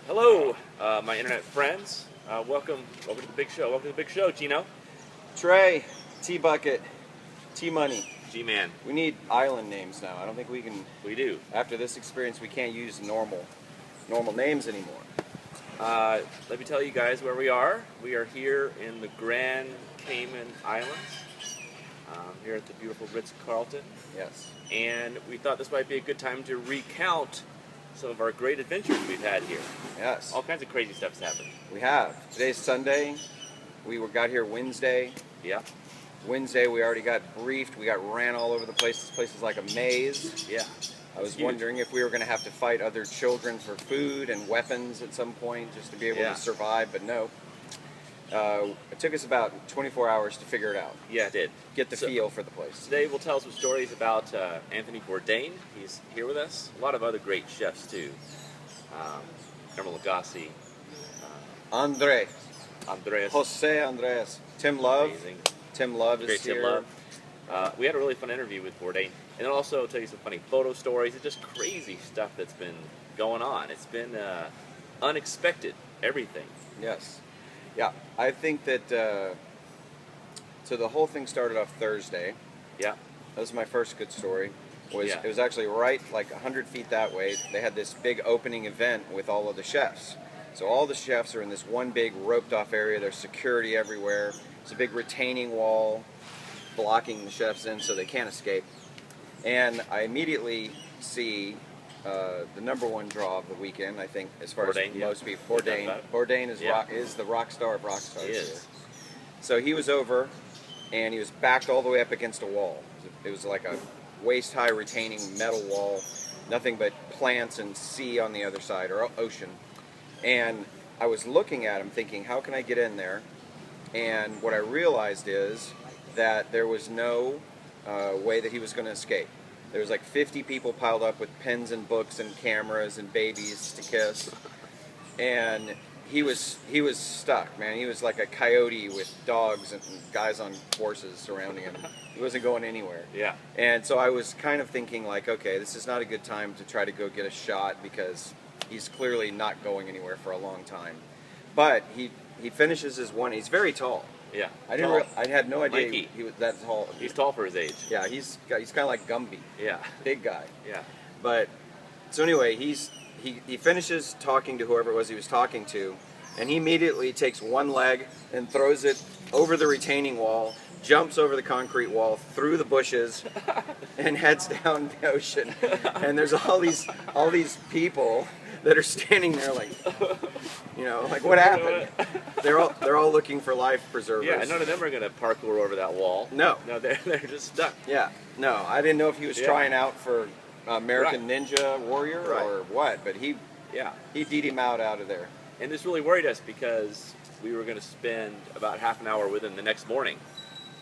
Hello, my internet friends. Welcome to the big show. Welcome to the big show, Gino. Trey, T-Bucket, T-Money. G-Man. We need island names now. I don't think we can. We do. After this experience, we can't use normal names anymore. Let me tell you guys where we are. We are here in the Grand Cayman Islands, here at the beautiful Ritz-Carlton. Yes. And we thought this might be a good time to recount some of our great adventures we've had here. Yes. All kinds of crazy stuff's happened. We have. Today's Sunday. We got here Wednesday. Yeah. Wednesday we already got briefed. We got ran all over the place. This place is like a maze. Yeah. I was wondering if we were going to have to fight other children for food and weapons at some point just to be able to survive, but no. It took us about 24 hours to figure it out. Yeah, it did. Get the feel for the place. Today we'll tell some stories about Anthony Bourdain. He's here with us. A lot of other great chefs too. Carmel Lagasse. Andres. José Andrés. Tim Love. Amazing. Tim Love is here. Tim Love. We had a really fun interview with Bourdain. And then also tell you some funny photo stories. It's just crazy stuff that's been going on. It's been unexpected, everything. Yes. Yeah, I think that, so the whole thing started off Thursday. Yeah. That was my first good story. Yeah. It was actually right like 100 feet that way. They had this big opening event with all of the chefs. So all the chefs are in this one big roped off area. There's security everywhere. It's a big retaining wall blocking the chefs in so they can't escape. And I immediately see the number one draw of the weekend, I think, as far Bourdain, as most people. Bourdain is the rock star of rock stars. He is. Here. So he was over, and he was backed all the way up against a wall. It was like a waist-high retaining metal wall, nothing but plants and sea on the other side, or ocean. And I was looking at him thinking, how can I get in there? And what I realized is that there was no way that he was going to escape. There was like 50 people piled up with pens and books and cameras and babies to kiss, and he was stuck, man. He was like a coyote with dogs and guys on horses surrounding him. He wasn't going anywhere. Yeah. And so I was kind of thinking like, okay, this is not a good time to try to go get a shot because he's clearly not going anywhere for a long time. But he finishes his one. He's very tall. Yeah. I had no idea he was that tall. He's tall for his age. Yeah, he's kind of like Gumby. Yeah. Big guy. Yeah. But so anyway, he finishes talking to whoever it was he was talking to, and he immediately takes one leg and throws it over the retaining wall, jumps over the concrete wall, through the bushes, and heads down the ocean. And there's all these people that are standing there like, you know, like what happened? They're all looking for life preservers. Yeah, none of them are going to parkour over that wall. No, they're just stuck. Yeah, no, I didn't know if he was trying out for American Ninja Warrior or what, but he beat him out of there. And this really worried us because we were going to spend about half an hour with him the next morning.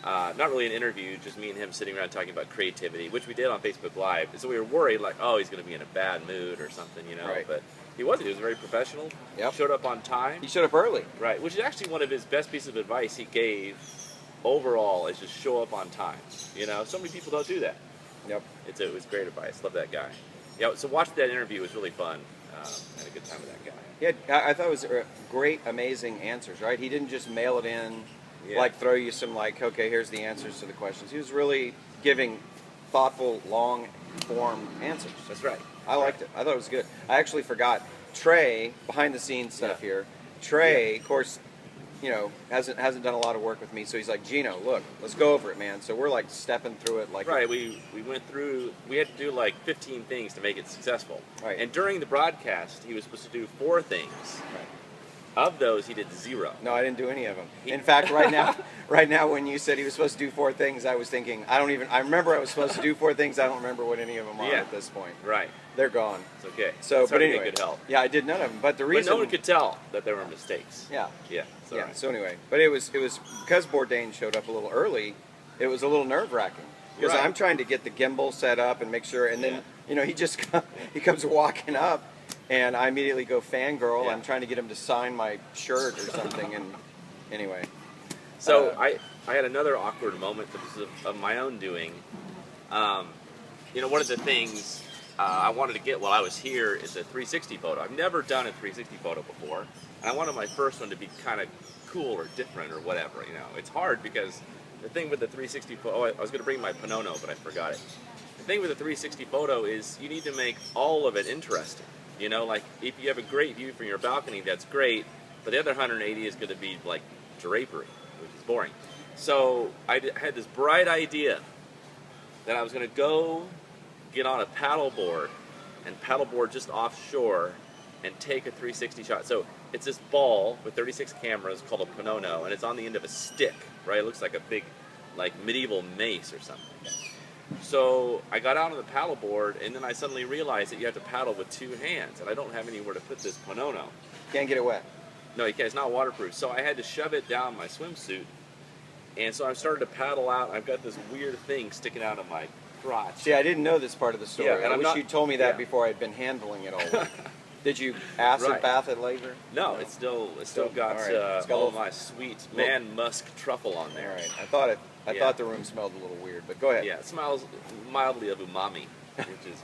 Not really an interview, just me and him sitting around talking about creativity, which we did on Facebook Live. And so we were worried, like, oh, he's going to be in a bad mood or something, you know. Right. But he wasn't. He was very professional. Yep. Showed up on time. He showed up early. Right, which is actually one of his best pieces of advice he gave overall, is just show up on time. You know, so many people don't do that. Yep. It was great advice. Love that guy. Yeah, so watching that interview was really fun. Had a good time with that guy. Yeah, I thought it was great, amazing answers, right? He didn't just mail it in, like throw you some like, okay, here's the answers to the questions. He was really giving thoughtful, long-form answers. That's right. I liked it. I thought it was good. I actually forgot. Trey, behind-the-scenes stuff here. Trey, of course, you know, hasn't done a lot of work with me, so he's like, Gino, look, let's go over it, man. So we're like stepping through it like... Right, we went through, we had to do like 15 things to make it successful. Right. And during the broadcast, he was supposed to do 4 things. Right. Of those, he did 0. No, I didn't do any of them. In fact, right now, when you said he was supposed to do 4 things, I was thinking, I remember I was supposed to do 4 things, I don't remember what any of them are at this point. Right. They're gone. It's okay. So, it's but hard to anyway, get good help. Yeah, I did none of them. But the reason... But no one could tell that there were mistakes. Yeah. Yeah. Yeah, Right. so anyway, but it was because Bourdain showed up a little early, it was a little nerve-wracking. Because I'm trying to get the gimbal set up and make sure, and then, you know, he comes walking up, and I immediately go fangirl. Yeah. I'm trying to get him to sign my shirt or something, and anyway. So I had another awkward moment that was of my own doing. You know, one of the things I wanted to get while I was here is a 360 photo. I've never done a 360 photo before, and I wanted my first one to be kind of cool or different or whatever. You know, it's hard because the thing with the 360 photo, I was going to bring my Panono, but I forgot it. The thing with the 360 photo is you need to make all of it interesting. You know, like if you have a great view from your balcony, that's great, but the other 180 is going to be like drapery, which is boring. So I had this bright idea that I was going to go get on a paddleboard and paddleboard just offshore and take a 360 shot. So it's this ball with 36 cameras called a Panono, and it's on the end of a stick, right? It looks like a big, like medieval mace or something. So I got out on the paddleboard, and then I suddenly realized that you have to paddle with two hands, and I don't have anywhere to put this Panono. Can't get it wet. No, you can't. It's not waterproof. So I had to shove it down my swimsuit, and so I started to paddle out. I've got this weird thing sticking out of my crotch. See, I didn't know this part of the story. Yeah, and I wish you told me that yeah. before I'd been handling it all week. Did you acid Right. bath it later? No, it's still got, all right. It's got a all little- of my sweet man musk truffle on All there. right. I Yeah. thought the room smelled a little weird, but go ahead. Yeah, it smells mildly of umami, which is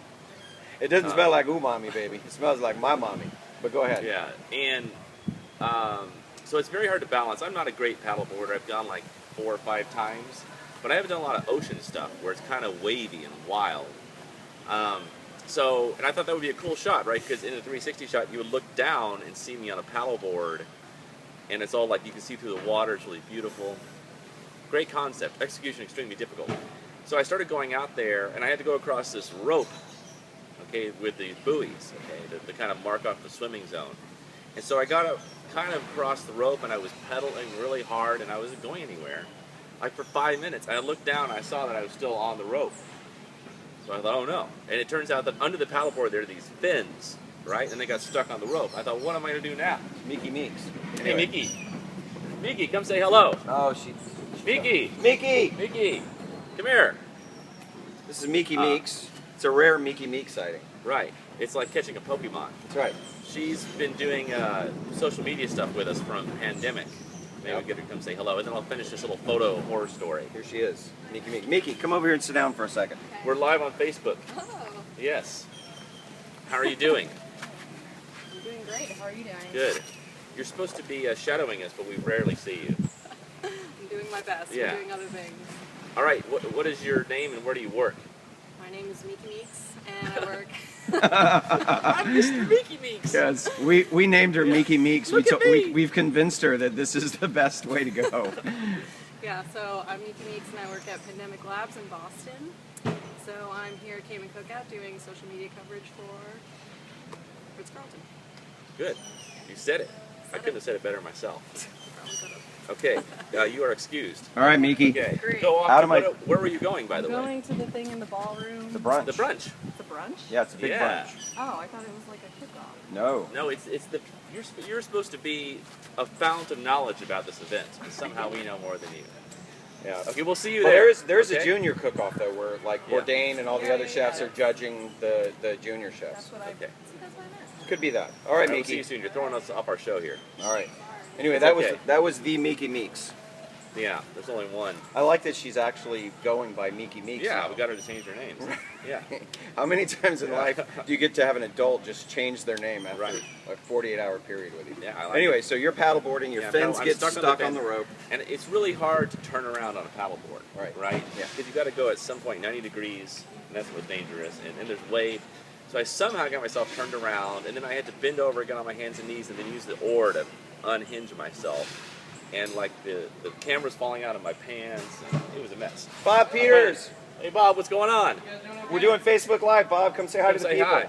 It doesn't smell like umami, baby. It smells like my mommy. But go ahead. yeah. And so it's very hard to balance. I'm not a great paddleboarder. I've gone like 4 or 5 times, but I haven't done a lot of ocean stuff where it's kind of wavy and wild. And I thought that would be a cool shot, right? Because in a 360 shot, you would look down and see me on a paddleboard, and it's all like you can see through the water. It's really beautiful. Great concept. Execution extremely difficult. So I started going out there, and I had to go across this rope, okay, with the buoys, okay, to kind of mark off the swimming zone. And so I got kind of across the rope, and I was pedaling really hard, and I wasn't going anywhere. Like for 5 minutes, and I looked down, and I saw that I was still on the rope. So I thought, oh no. And it turns out that under the paddleboard there are these fins, right? And they got stuck on the rope. I thought, what am I going to do now? Mickey Meeks. Hey, Mickey. Mickey, come say hello. Oh, she. Mickey. Mickey! Mickey, come here. This is Mickey Meeks. It's a rare Mickey Meeks sighting. Right. It's like catching a Pokemon. That's right. She's been doing social media stuff with us from pandemic. Maybe we'll get her to come say hello, and then I'll finish this little photo horror story. Here she is. Mickey Meeks. Mickey, come over here and sit down for a second. We're live on Facebook. Oh, Yes. How are you doing? I'm doing great. How are you doing? Good. You're supposed to be shadowing us, but we rarely see you. I'm doing my best. Yeah. I'm doing other things. All right. What is your name and where do you work? My name is Mickey Meeks, and I work. I'm Mr. Mickey Meeks. Yes, we named her Mickey Meeks. Look at me. We've convinced her that this is the best way to go. Yeah, so I'm Mickey Meeks, and I work at Pandemic Labs in Boston. So I'm here at Cayman Cookout doing social media coverage for Ritz-Carlton. Good. You said it. I couldn't have said it better myself. Probably could've. Okay. You are excused. All right, Mickey. Okay. Great. Go off. Out of my- Where were you going, by the I'm way? going to the thing in the ballroom. The brunch. The brunch. The brunch? Yeah, it's a big Yeah. brunch. Oh, I thought it was like a kickoff. No. No, it's the you're supposed to be a fount of knowledge about this event. And somehow we know more than you. Yeah. Okay, we'll see you Well, there. there's okay? a junior cook-off though, where like Yeah. Bourdain and all the Yeah, other yeah, chefs yeah. are judging the junior chefs. That's what I. Okay. See, that's what I meant. Could be that. All right, All right, we'll see Mickey. you soon. You're throwing us off our show here. All right. Anyway, It's that okay. was the Mickey Meeks. Yeah. There's only one. I like that she's actually going by Mickey Meeks. Yeah, now. we got her to change her names. Yeah. How many times in life do you get to have an adult just change their name after Right. a 48-hour period with you? Yeah, I like Anyway, so you're paddleboarding, your Yeah, fins I'm get stuck stuck, on the on the fin. rope. And it's really hard to turn around on a paddleboard. Right. Right? Yeah. Because you've got to go at some point 90 degrees, and that's what's dangerous. And there's wave. So I somehow got myself turned around, and then I had to bend over, get on my hands and knees, and then use the oar to unhinge myself. And like the camera's falling out of my pants, and it was a mess. Bob Peters, Hey Bob, what's going on? we're doing Facebook Live. Bob, come say hi Come to the say people. hi.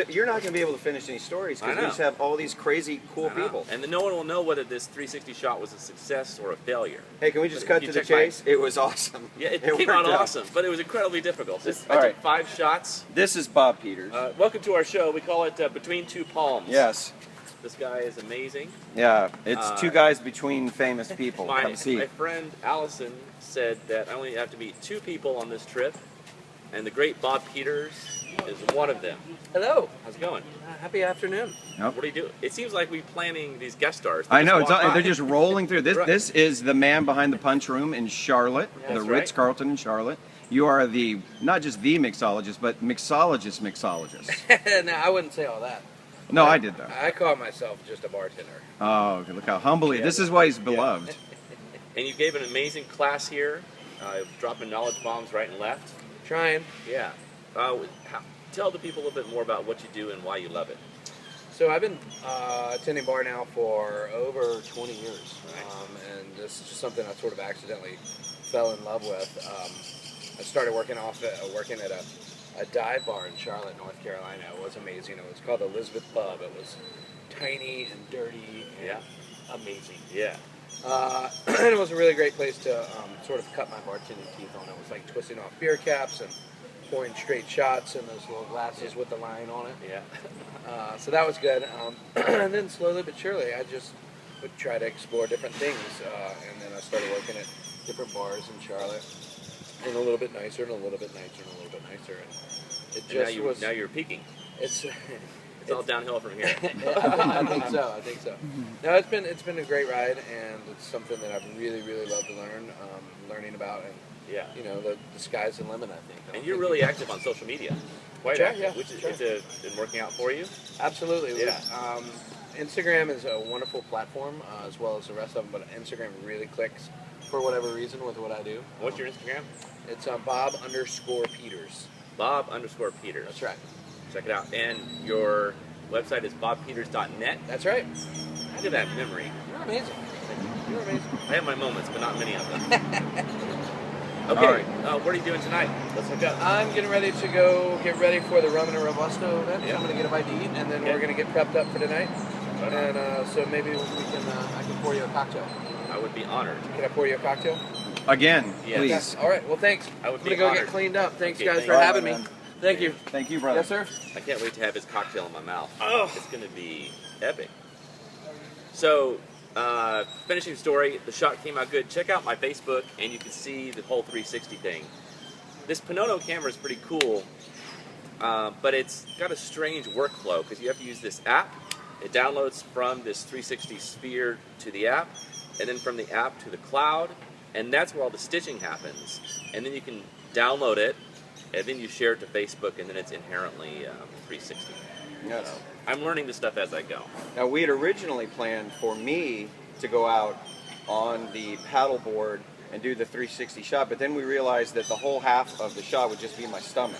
You're not going to be able to finish any stories I because we know. just have all these crazy, cool I know. people. And then no one will know whether this 360 shot was a success or a failure. Hey, can we just But cut you to the check my- chase? It was awesome. Yeah, it It came out worked out. awesome, but it was incredibly difficult. I All right. took 5 shots. This is Bob Peters. Welcome to our show. We call it Between Two Palms. Yes. This guy is amazing. Yeah, it's two guys between famous people. My Come see. friend Allison said that I only have to meet 2 people on this trip, and the great Bob Peters is one of them. Hello. How's it going? Happy afternoon. What do you do? It seems like we're planning these guest stars. I know, they're just rolling through. This Right. This is the man behind the punch room in Charlotte, Yeah, the that's right. Ritz-Carlton in Charlotte. You are the, not just the mixologist, but mixologist. No, I wouldn't say all that. No, I did that. I call myself just a bartender. Oh, okay, look how humbly. This is why he's beloved. And you gave an amazing class here, dropping knowledge bombs right and left. Trying. Yeah. Tell the people a little bit more about what you do and why you love it. So I've been attending bar now for over 20 years, Nice. and this is just something I sort of accidentally fell in love with. I started working at a dive bar in Charlotte, North Carolina. It was amazing. It was called the Elizabeth Pub. It was tiny and dirty and amazing. Yeah. And it was a really great place to sort of cut my bartending teeth on. It was like twisting off beer caps and pouring straight shots in those little glasses with the line on it. Yeah. So that was good. And then slowly but surely, I just would try to explore different things. And then I started working at different bars in Charlotte, and a little bit nicer, and a little bit nicer, and a little bit nicer. And it just now you're peaking. It's It's all downhill from here. I think so. No, it's been a great ride, and it's something that I've really loved to learning about, and Yeah. you know, the sky's the limit. I think. And you're really active on social media. Quite Sure, active, yeah, which is sure. been working out for you. Absolutely. Yeah. Instagram is a wonderful platform, as well as the rest of them, but Instagram really clicks for whatever reason with what I do. What's your Instagram? It's Bob_Peters. Bob_Peters. That's right. Check it out. And your website is bobpeters.net. That's right. Look at that memory. You're amazing. You're amazing. I have my moments, but not many of them. All Okay, right. what are you doing tonight? Let's hook up. I'm getting ready to go get ready for the Rum and Robusto event. Yeah. So I'm going to get a bite to eat, and then Okay. we're going to get prepped up for tonight. Right on. And so maybe I can pour you a cocktail. I would be honored. Can I pour you a cocktail? Again, Yes. please. Yes. All right. Well, thanks. I would I'm be going to go honored. get cleaned up. Thanks, Okay, guys, thank for you. having me. All right, man. Thank you. Thank you, brother. Yes, sir. I can't wait to have his cocktail in my mouth. Oh. It's going to be epic. So, finishing the story, the shot came out good. Check out my Facebook, and you can see the whole 360 thing. This Panono camera is pretty cool, but it's got a strange workflow because you have to use this app. It downloads from this 360 sphere to the app, and then from the app to the cloud, and that's where all the stitching happens. And then you can download it, and then you share it to Facebook, and then it's inherently 360. Yes. So, I'm learning this stuff as I go. Now, we had originally planned for me to go out on the paddleboard and do the 360 shot, but then we realized that the whole half of the shot would just be my stomach,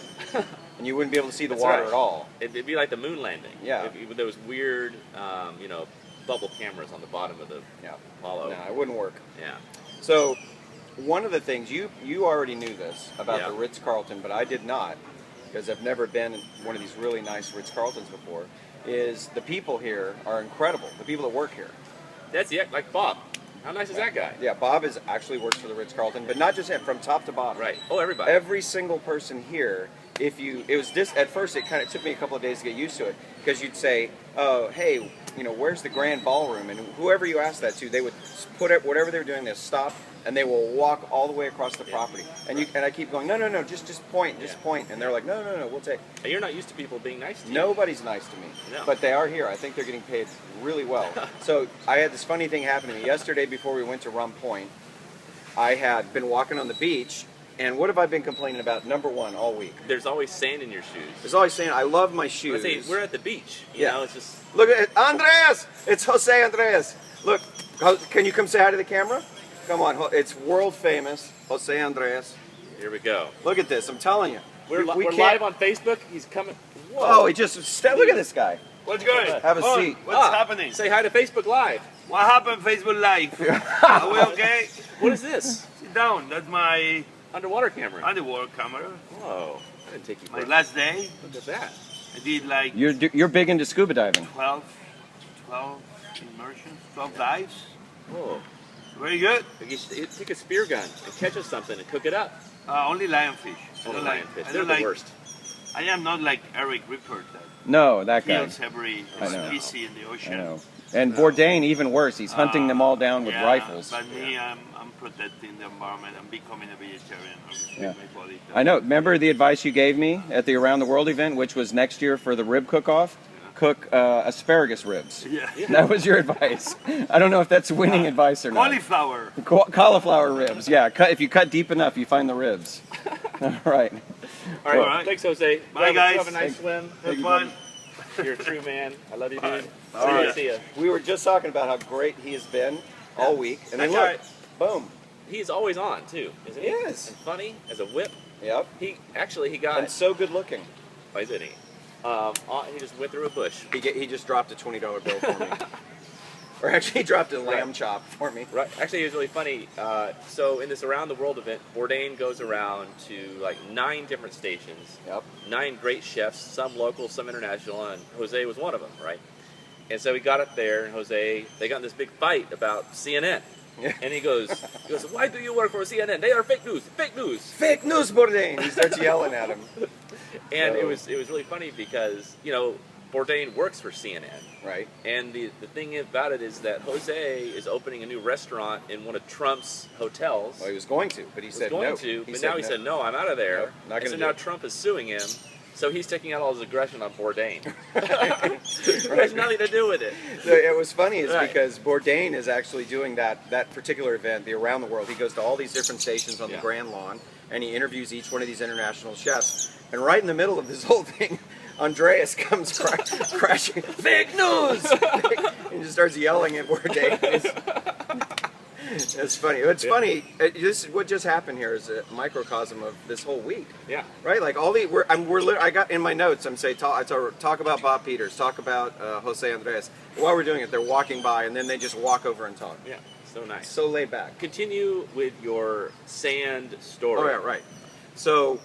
and you wouldn't be able to see the That's water right. at all. It'd be like the moon landing. Yeah. With those weird, bubble cameras on the bottom of the Yeah. Apollo. No, it wouldn't work. Yeah. So, one of the things, you already knew this about Yeah. the Ritz-Carlton, but I did not, because I've never been in one of these really nice Ritz-Carltons before, is the people here are incredible, the people that work here. That's like Bob. How nice is that guy? Yeah, Bob actually works for the Ritz-Carlton, but not just him, from top to bottom. Right. Oh, everybody. Every single person here, at first it kind of took me a couple of days to get used to it, because you'd say, oh, hey, where's the grand ballroom? And whoever you asked that to, they would put it, whatever they were doing, they'll stop, and they will walk all the way across the property. And I keep going, no, just point. And they're like, no, we'll take. And you're not used to people being nice to you. Nobody's nice to me, No. but they are here. I think they're getting paid really well. So I had this funny thing happen to me yesterday before we went to Rum Point. I had been walking on the beach, and what have I been complaining about? Number one, all week. There's always sand in your shoes. There's always saying, I love my shoes. Let's say we're at the beach. Yeah. It's just. Look at it. Andres! It's José Andrés. Look, can you come say hi to the camera? Come on, it's world famous José Andrés. Here we go. Look at this, I'm telling you. We're can't- live on Facebook. He's coming. Whoa. Oh, look at this guy. What's going? Have a seat. What's happening? Say hi to Facebook Live. What happened Facebook Live? Are we okay? What is this? Sit down. That's my Underwater camera. underwater camera. Whoa. I didn't take you My for last day, Look at that. I did like You're big into scuba diving. 12 immersions, 12 dives. Whoa. Very good. You should take a spear gun and catch us something and cook it up. Only lionfish. I Oh, don't lionfish. I They're don't the like. worst. I am not like Eric Rippert. That No, that guy. kills every I know. species in the ocean. I know. And Bourdain, even worse. He's hunting them all down with Yeah, rifles. But me, I'm protecting the environment. I'm becoming a vegetarian. I'm restricting Yeah. my body. I know. Remember the advice you gave me at the Around the World event, which was next year for the rib cook-off? Cook asparagus ribs. Yeah. That was your advice. I don't know if that's winning advice or not. Cauliflower. Cauliflower ribs. Yeah. If you cut deep enough, you find the ribs. All right. All right, Right. thanks, Jose. Bye, guys. Have a nice swim. Have you, fun. You're a true man. I love you, dude. All right. See ya. We were just talking about how great he has been all week, and then That look, boom. He's always on too, isn't he? Yes. And funny as a whip. Yep. He got. And so good looking. Why isn't he? He just went through a bush. He just dropped a $20 bill for me. Or actually, he dropped a lamb chop for me. Right. Actually, it was really funny. So in this Around the World event, Bourdain goes around to like 9 different stations. Yep. 9 great chefs, some local, some international, and Jose was one of them, right? And so he got up there, and they got in this big fight about CNN. Yeah. And he goes, why do you work for CNN? They are fake news, fake news. Fake news, Bourdain! He starts yelling at him. And So- it was really funny because, Bourdain works for CNN. Right. And the thing about it is that Jose is opening a new restaurant in one of Trump's hotels. Well, he was going to, but he He said was going no. to, but said now he no. said, no, I'm out of there. Nope, not and gonna so do now it. Trump is suing him. So he's taking out all his aggression on Bourdain. Right. It has nothing to do with it. So it was funny is Right. because Bourdain is actually doing that particular event, the Around the World. He goes to all these different stations on the Yeah. Grand Lawn, and he interviews each one of these international chefs. And right in the middle of this whole thing, Andreas comes crashing, fake news! And just starts yelling at Bourdain. It's funny. It's funny. What just happened here is a microcosm of this whole week. Yeah. Right, like all the I got in my notes. I'm saying talk about Bob Peters, talk about Jose Andres. While we're doing it, they're walking by, and then they just walk over and talk. Yeah, so nice. So laid back. Continue with your sand story. Oh yeah, right. So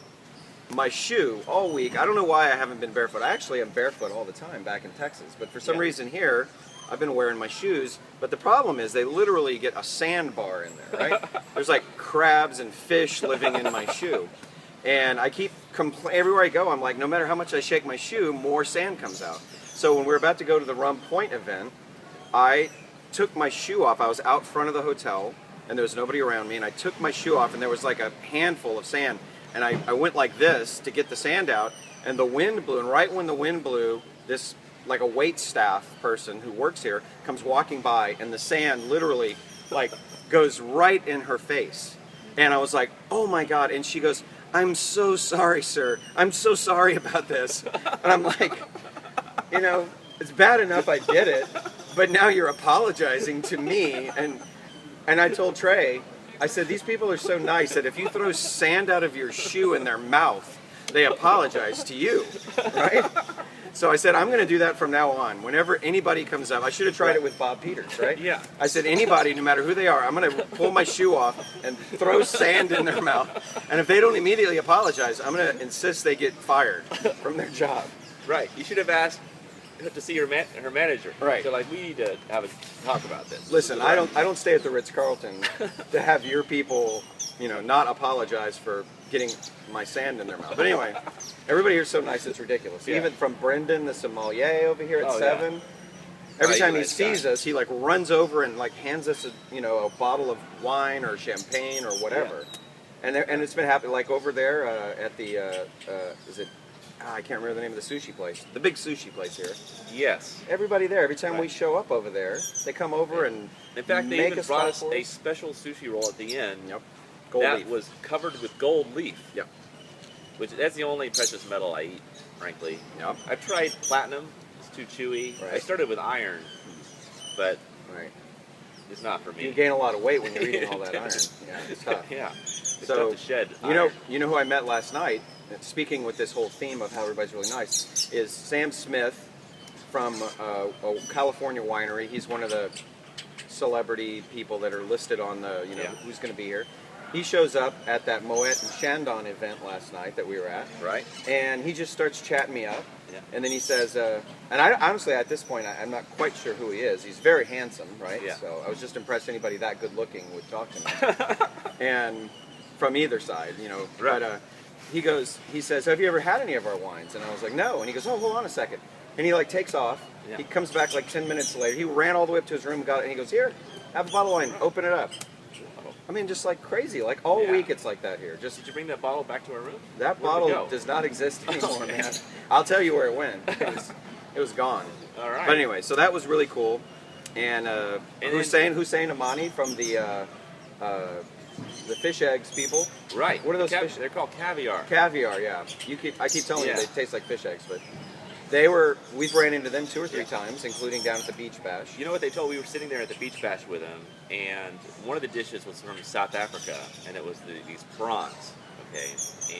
my shoe all week. I don't know why I haven't been barefoot. I actually am barefoot all the time back in Texas, but for some Yeah. reason here, I've been wearing my shoes. But the problem is they literally get a sandbar in there. Right? There's like crabs and fish living in my shoe. And I keep everywhere I go, I'm like, no matter how much I shake my shoe, more sand comes out. So when we were about to go to the Rum Point event, I took my shoe off. I was out front of the hotel, and there was nobody around me, and I took my shoe off, and there was like a handful of sand. And I went like this to get the sand out, and the wind blew, and right when the wind blew, this like a wait staff person who works here comes walking by, and the sand literally like goes right in her face. And I was like, oh my God. And she goes, I'm so sorry, sir. I'm so sorry about this. And I'm like, it's bad enough I did it, but now you're apologizing to me. And I told Trey, I said, these people are so nice that if you throw sand out of your shoe in their mouth, they apologize to you, right? So I said, I'm going to do that from now on. Whenever anybody comes up, I should have tried it with Bob Peters, right? Yeah. I said, anybody, no matter who they are, I'm going to pull my shoe off and throw sand in their mouth. And if they don't immediately apologize, I'm going to insist they get fired from their job. Right. You should have asked to see her manager. Right. So like, we need to have a talk about this. Listen, I don't stay at the Ritz-Carlton to have your people, not apologize for getting my sand in their mouth. But anyway, everybody here's so nice, it's ridiculous. Yeah. Even from Brendan, the sommelier over here at Oh, yeah. 7. Every Oh, time he nice sees guy. us, he like runs over and like hands us a bottle of wine or champagne or whatever. And it's been happening like over there at the I can't remember the name of the sushi place. The big sushi place here. Yes. Everybody there, every time we Right. show up over there, they come over and In fact, they make even a brought spot us for a special sushi roll at the end. Yep. Gold that leaf. was covered with gold leaf. Yep. That's the only precious metal I eat, frankly. Yep. I've tried platinum. It's too chewy. I Right. started with iron, but Right. it's not for me. You gain a lot of weight when you're eating all that iron. Yeah, it's tough. Yeah. It's So, tough to shed. You know who I met last night, speaking with this whole theme of how everybody's really nice, is Sam Smith from a California winery. He's one of the celebrity people that are listed on the, Yeah. who's going to be here. He shows up at that Moet and Chandon event last night that we were at, Right. and he just starts chatting me up. Yeah. And then he says, and I honestly at this point I'm not quite sure who he is. He's very handsome, right? Yeah. So I was just impressed anybody that good looking would talk to me. And from either side, Right. But he says, have you ever had any of our wines? And I was like, no. And he goes, oh, hold on a second. And he like takes off. Yeah. He comes back like 10 minutes later. He ran all the way up to his room and got it, and he goes, "Here, have a bottle of wine. Open it up." I mean, just like crazy. Like all Yeah. week, it's like that here. Just Did you bring that bottle back to our room? that Where'd it bottle go? does not exist anymore, Okay. man. I'll tell you where it went. It was gone. All right. But anyway, so that was really cool. And Hussein Amani from the fish eggs people. Right. What are those fish? They're called caviar. Caviar, yeah. I keep telling Yeah. you they taste like fish eggs, but we've ran into them 2 or 3 times, including down at the beach bash. You know what they told? We were sitting there at the beach bash with them, and one of the dishes was from South Africa, and it was these prawns. Okay,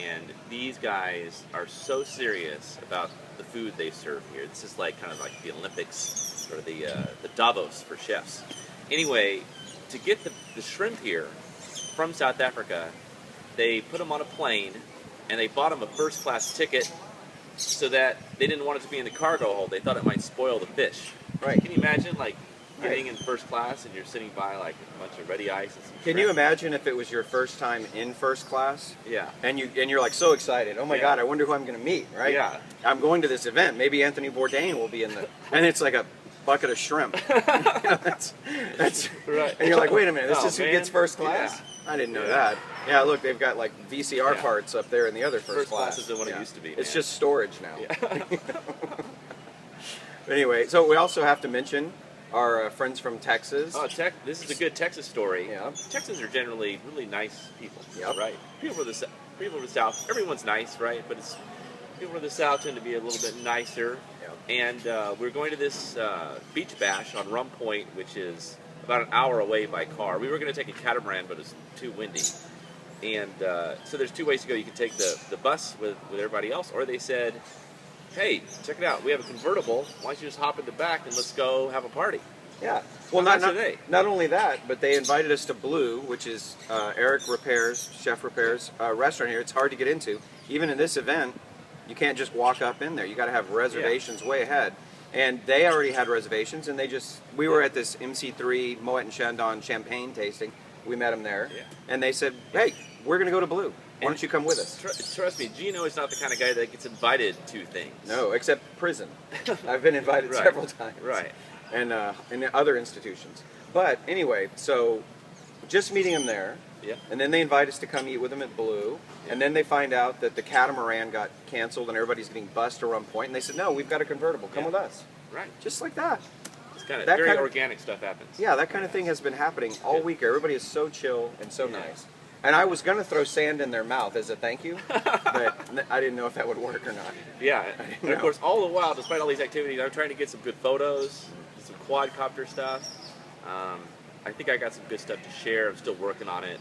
and these guys are so serious about the food they serve here. This is like kind of like the Olympics or the Davos for chefs. Anyway, to get the shrimp here from South Africa, they put them on a plane, and they bought them a first-class ticket so that they didn't want it to be in the cargo hold. They thought it might spoil the fish. Right. Can you imagine, like, getting in first class and you're sitting by, like, a bunch of ready ice and some Can you shrimp? imagine if it was your first time in first class? Yeah. And you're like so excited. Oh my Yeah. God, I wonder who I'm going to meet, right? Yeah. I'm going to this event. Maybe Anthony Bourdain will be in and it's like a bucket of shrimp. That's Right. And you're like, wait a minute, this Oh, is who man. gets first class? Yeah. I didn't know Yeah. that. Yeah, look, they've got like VCR Yeah. parts up there in the other first class. class isn't what it used to be, It's man. just storage now. Yeah. Anyway, so we also have to mention our friends from Texas. Oh, this is a good Texas story. Yeah. Texans are generally really nice people, Yep. right? People from the South, everyone's nice, right? But people from the South tend to be a little bit nicer. Yep. And we're going to this beach bash on Rum Point, which is about an hour away by car. We were going to take a catamaran, but it's too windy. And so there's 2 ways to go. You can take the bus with everybody else, or they said, hey, check it out. We have a convertible. Why don't you just hop in the back and let's go have a party? Yeah. Well, How nice are they? not only that, but they invited us to Blue, which is Eric Chef Repair's restaurant here. It's hard to get into. Even in this event, you can't just walk up in there. You got to have reservations way ahead. And they already had reservations, and we were at this MC3 Moet and Chandon champagne tasting. We met them there, Yeah. and they said, hey, we're going to go to Blue. Why don't you come with us? Trust me, Gino is not the kind of guy that gets invited to things. No, except prison. I've been invited Right. several times. Right. And in other institutions. But anyway, so just meeting them there, Yeah. and then they invite us to come eat with them at Blue, and then they find out that the catamaran got canceled and everybody's getting bussed to Rum Point, and they said, no, we've got a convertible, come Yeah. with us. Right. Just like that. It's kind of That very kind of- organic stuff happens. Yeah, that kind of thing has been happening all Yeah. week. Everybody is so chill and so Yeah. nice. And I was going to throw sand in their mouth as a thank you, but I didn't know if that would work or not. Yeah. And of know. course, all the while, despite all these activities, I'm trying to get some good photos, some quadcopter stuff. I think I got some good stuff to share. I'm still working on it.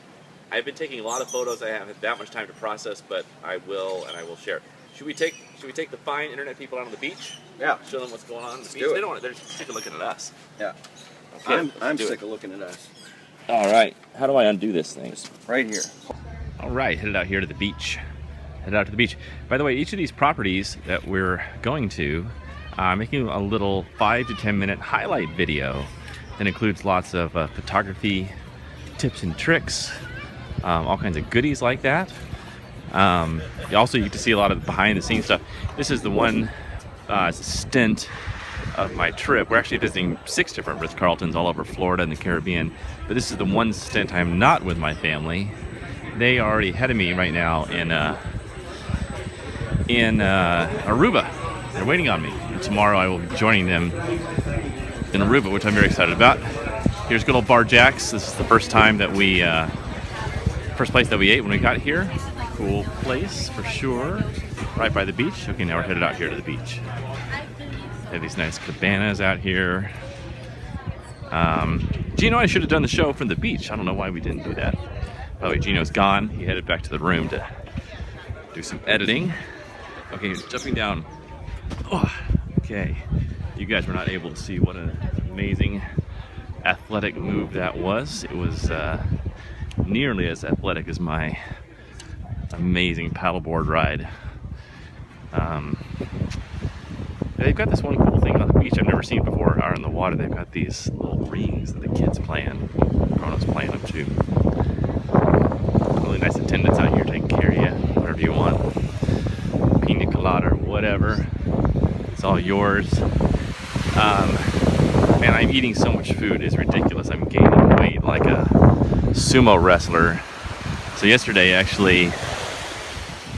I've been taking a lot of photos. I haven't had that much time to process, but I will, and I will share. Should we take the fine internet people out on the beach? Yeah. Show them what's going on the beach. do it. They don't want. They're sick of looking at us. Yeah. Okay, I'm do sick it. of looking at us. All right. How do I undo this thing? Right here. All right, headed out here to the beach. Headed out to the beach. By the way, each of these properties that we're going to, I'm making a little 5 to 10 minute highlight video that includes lots of photography tips and tricks, all kinds of goodies like that. Also, you get to see a lot of behind the scenes stuff. This is the one stint of my trip. We're actually visiting 6 different Ritz-Carltons all over Florida and the Caribbean, but this is the one stint I'm not with my family. They are already ahead of me right now in Aruba. They're waiting on me. And tomorrow I will be joining them in Aruba, which I'm very excited about. Here's good old Bar Jack's. This is the first time that first place that we ate when we got here. Cool place for sure. Right by the beach. Okay, now we're headed out here to the beach. They have these nice cabanas out here. Gino, I should have done the show from the beach. I don't know why we didn't do that. By the way, Gino's gone. He headed back to the room to do some editing. Okay, he's jumping down. Oh, okay. You guys were not able to see what an amazing athletic move that was. It was nearly as athletic as my amazing paddleboard ride. They've got this one cool thing on the beach I've never seen before out in the water. They've got these little rings that the kids play in. Grown-ups playing them too. Really nice attendants out here taking care of you, whatever you want. Pina colada or whatever. It's all yours. Man, I'm eating so much food. It's ridiculous. I'm gaining weight like a sumo wrestler. So yesterday, I actually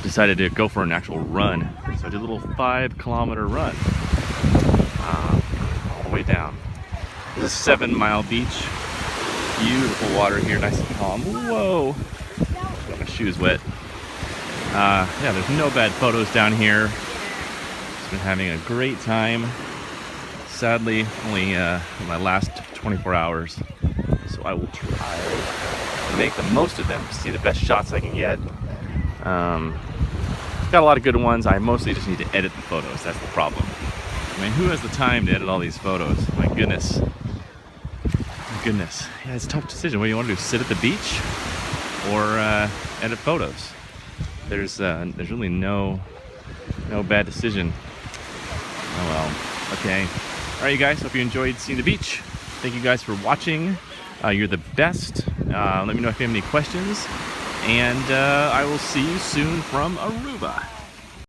decided to go for an actual run. So I did a little 5-kilometer run all the way down. This is 7 Mile Beach. Beautiful water here, nice and calm. Whoa! Got my shoes wet. Yeah, there's no bad photos down here. Just been having a great time. Sadly, only my last 24 hours. So I will try to make the most of them, see the best shots I can get. Got a lot of good ones. I mostly just need to edit the photos. That's the problem. I mean, who has the time to edit all these photos? My goodness. My goodness. Yeah, it's a tough decision. What do you want to do? Sit at the beach or edit photos? There's really no bad decision. Oh well. Okay. All right, you guys. Hope you enjoyed seeing the beach. Thank you guys for watching. You're the best. Let me know if you have any questions. And I will see you soon from Aruba.